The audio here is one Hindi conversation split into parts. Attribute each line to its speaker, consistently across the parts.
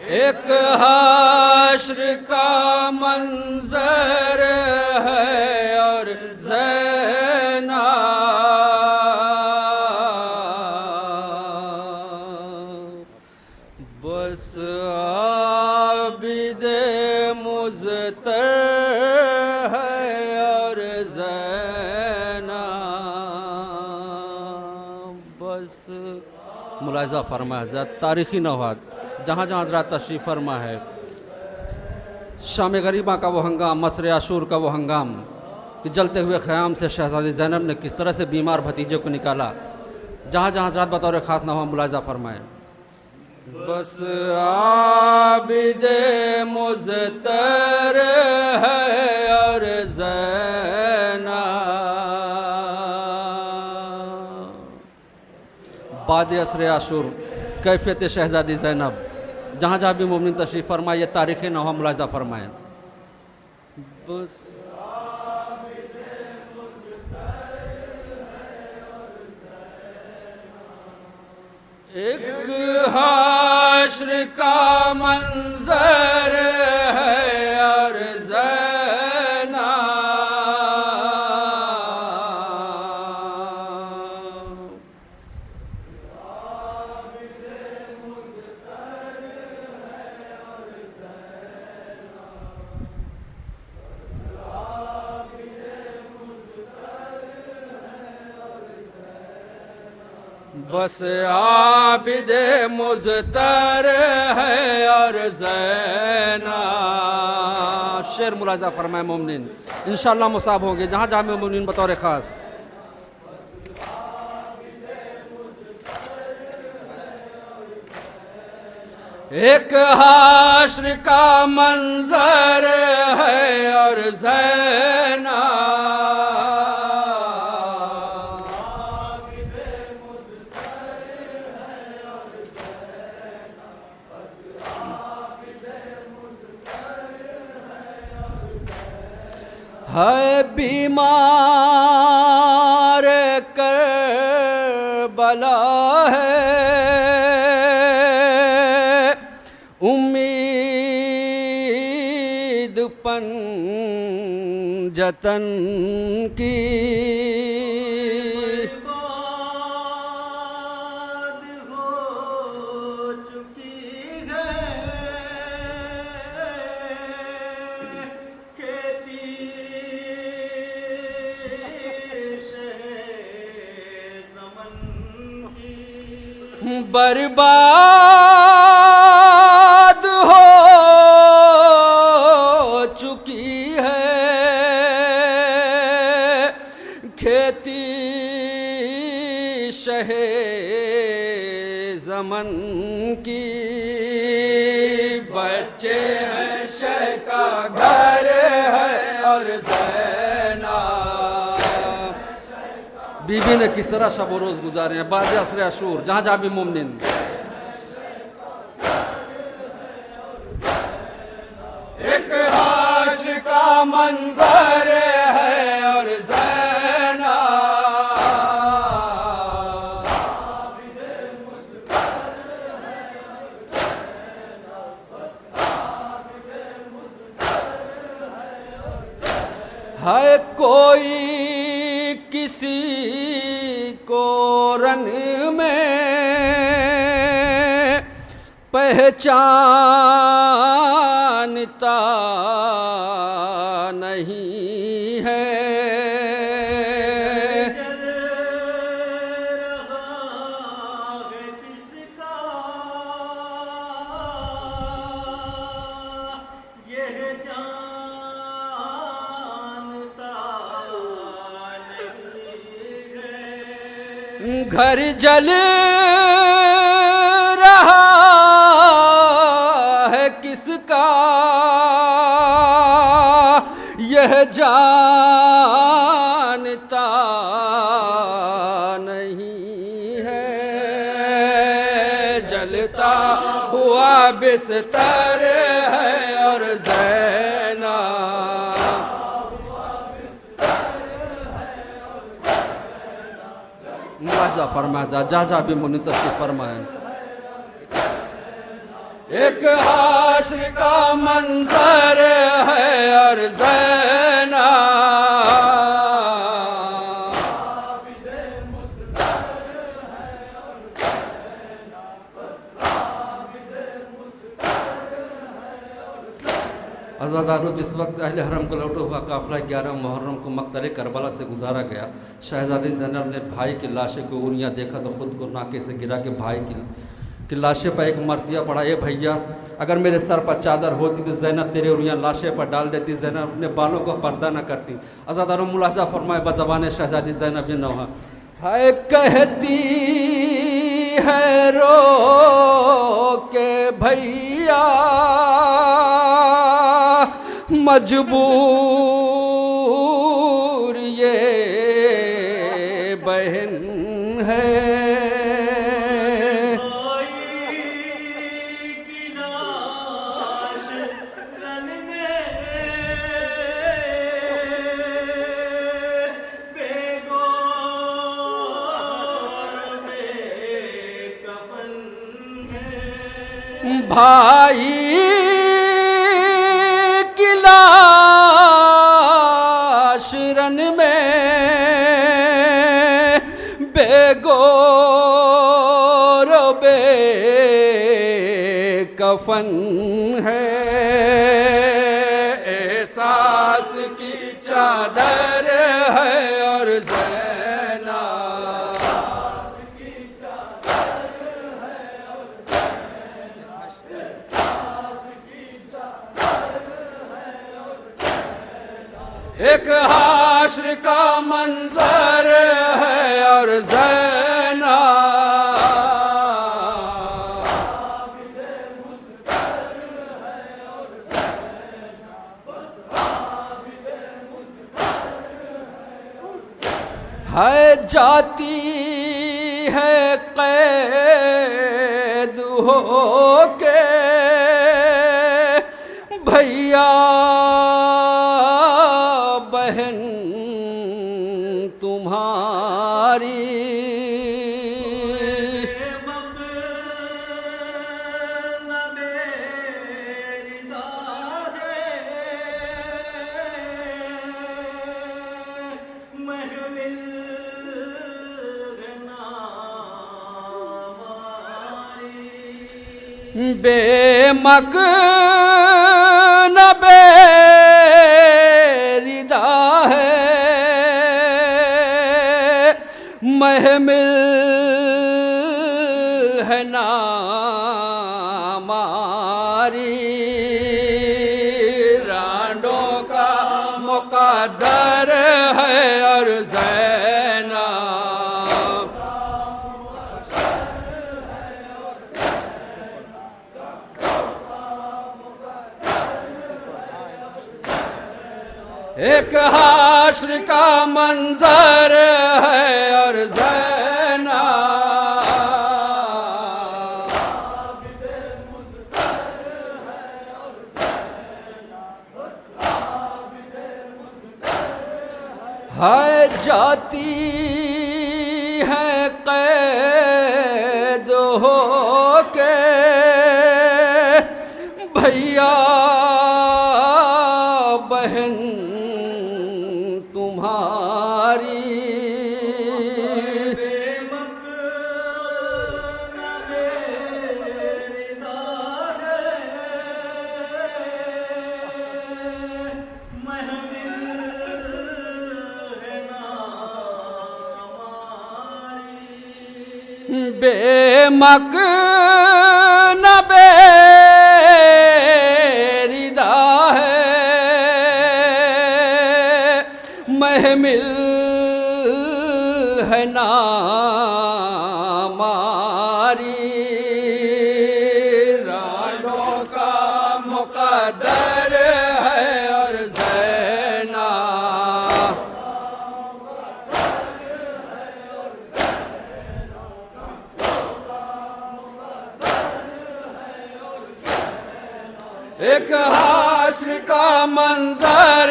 Speaker 1: एक हश्र का मंजर है और ज़ैना बस आबिदे मुज़तर है और ज़ैना बस। मुलाहिज़ा फरमाया तारीख़ी नवाद जहाँ जहाँ हज़रात तशरीफ़ फरमा है, शाम गरीबा का वो हंगाम, मसर आशूर का वो हंगाम कि जलते हुए ख़याम से शहज़ादी ज़ैनब ने किस तरह से बीमार भतीजे को निकाला, जहाँ जहाँ हज़रात बतौर ख़ास नवा मुलाहिज़ा फरमाए। बस आबिदे मुज़तर है और ज़ैना बाद असर आशूर कैफियत शहज़ादी ज़ैनब, जहाँ जहाँ भी मोमिन तशरीफ़ फरमाए, तारीख़ नवा मुलाहिज़ा फरमाए। बस एक हश्र का मंजर है और ज़ैना बस आबिदे मुज़तर है और ज़ैना। शेर मुलाहिज़ा फरमाए मोमिन इंशाअल्लाह मुसाब होंगे जहाँ जहाँ में मोमिन बतौर ख़ास। एक हश्र का मंजर है और ज़ैना है बीमार करबला है, उम्मीद पंजतन की बर्बाद हो चुकी है खेती शहे ज़मन की। बच्चे हैं शह का घर है और ज़ैना। बीबी ने किस तरह शब रोज़ गुजारे हैं बाद असर आशूर, जहाँ जहाँ भी मुमकिन। एक हश्र का मंजर है और ज़ैना है कोई किसी को रन में पहचानता नहीं है।
Speaker 2: जल रहा है किसका यह जानता नहीं है।
Speaker 1: घर जल रहा है किसका यह जानता नहीं है। जलता हुआ बिस्तर है और ज़ैना मुआवजा फरमाया जा जा भी मुनितसी फरमाए। एक हाशर का मंजर है और ज़ैना आज़ादारों, जिस वक्त अहले हरम को लौटा हुआ काफ़िला 11 मुहर्रम को मक़तल करबला से गुजारा गया, शहज़ादी ज़ैनब ने भाई की लाशें को उरियाँ देखा तो ख़ुद को नाके से गिरा के भाई की लाशें पर एक मर्सिया पड़ा, ये भैया अगर मेरे सर पर चादर होती तो ज़ैनब तेरे उरियाँ लाशें पर डाल देती, ज़ैनब अपने बालों को पर्दा न करती। आज़ादारों, मुलाहिज़ा फरमाए बज़बान शहज़ादी ज़ैनब ये नौहा है कहती है रो के भैया मजबूर ये बहन है।
Speaker 2: की लाश रन में बेगौर बेकफन है।
Speaker 1: भाई की लाश रन में बेगौर बेकफन है। एहसास की चादर है और ज़ैना एक हाशर का मंजर है और ज़ैना है जाती है कैद हो के भैया बहन तुम्हारी बेमक न बेरिदा है महमिल है ना मारी। रांडों का मुक़द्दर है और ज़ैना एक हाशर का मंजर है और ज़ैना है जाती है कैद हो के भैया बहन तुम्हारी।
Speaker 2: बेमक न बेरिदा है महमिल है ना हमारी।
Speaker 1: बेमक न बेरिदा है महमिल है ना मारी। रांडों का मुक़द्दर है और ज़ैना एक हाशर का मंजर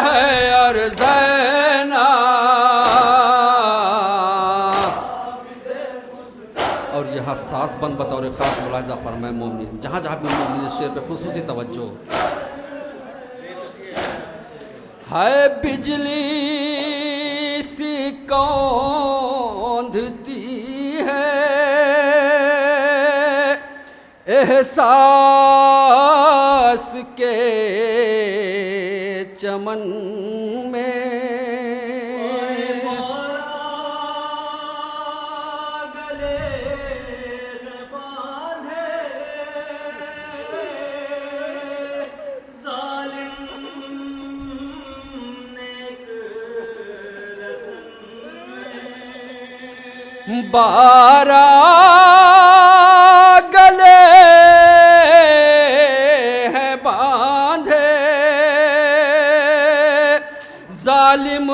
Speaker 1: है और ज़ैना और यहाँ एहसास बन बतौर ख़ास मुलाहिज़ा फरमाए मोमिन। जहाँ जहाँ भी मोमिन शेर पे खुसूसी तवज्जो है। बिजली सी कौंधती है एहसास के चमन में,
Speaker 2: गले बांधे जालिम नेक रसन में,
Speaker 1: 12 गले हैं बांधे जालिम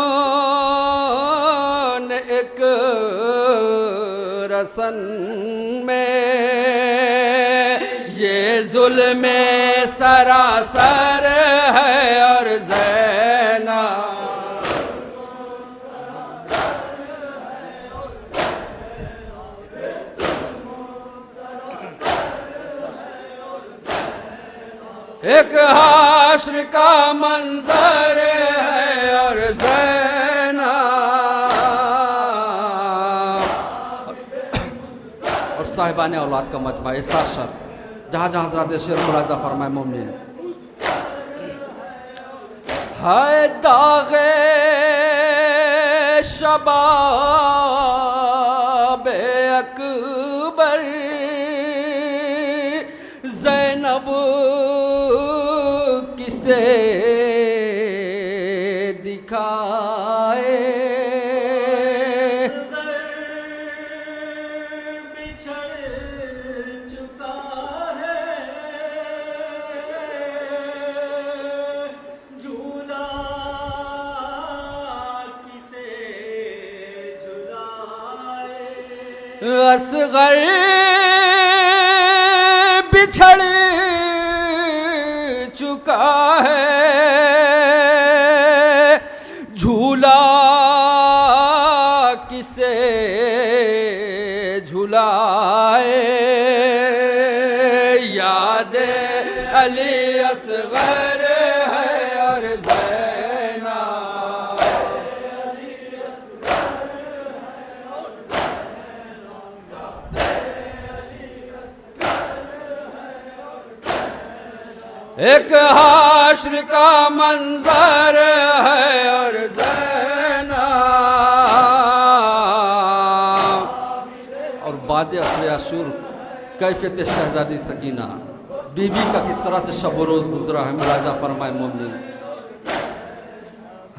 Speaker 1: ने एक रसन में। ये जुल्म सरासर है और ज़ैना एक हाश्र का मंजर है और ज़ैना और साहिबान औलाद का मजमा ऐसा शर जहाँ जहाँ हज़रात शेर मुलाहिज़ा फरमाए मोमिन। है दाग़े शबाब अकबर ज़ैनब किसे दिखाए,
Speaker 2: बिछड़ चुका है झूला किसे झुलाए।
Speaker 1: असगर बिछड़ चुका है झूला किसे झुलाए। याद अली असगर है और ज़ैना एक हाश्र का मंजर है और ज़ैना और बाद अशूर कैफियत शहजादी सकीना बीबी का किस तरह से शब रोज़ गुजरा है मुलाहिज़ा फरमाए मोमिन।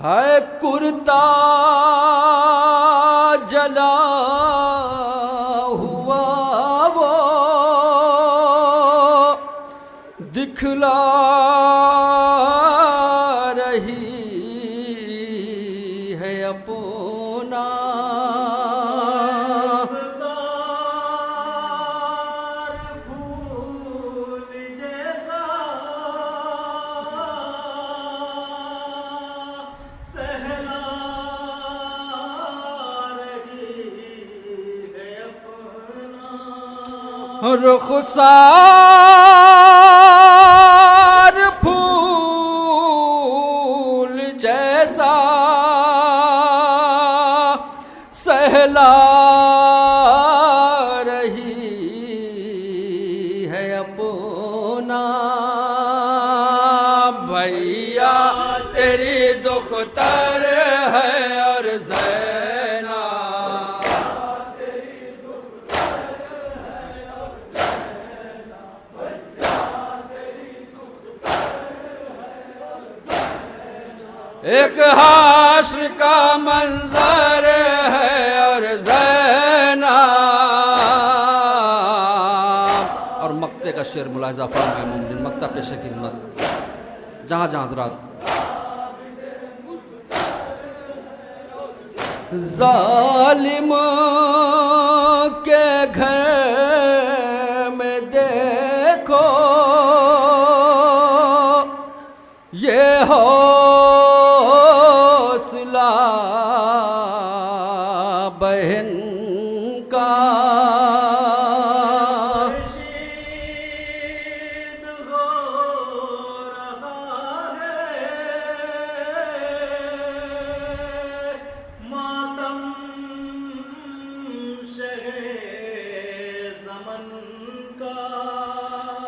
Speaker 1: है कुर्ता जला हुआ वो दिखला रही है अपना
Speaker 2: सार फूल जैसा सहला रही है अपना।
Speaker 1: रुखसार फूल जैसा सहला रही है अपना। भैया तेरी दुख्तर है और ज़ैना एक हाश्र का मंजर है और ज़ैना और मक्ते का शेर मुलाहिज़ा फरमाए मोमिन। मक्ता पेशे की हिम्मत जहाँ जहाँ हज़रात जालिम के घर में देखो ये हौसला बहन का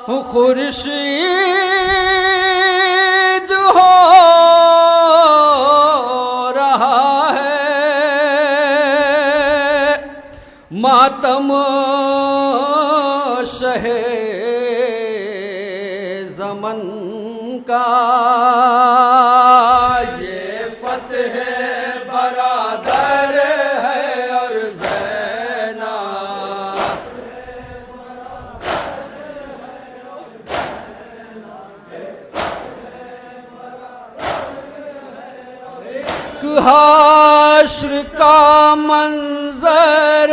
Speaker 1: खुर्शीद हो रहा है मातम शहे ज़मन का ये फतेह बरादर है और ज़ैना हाश्र का मंजर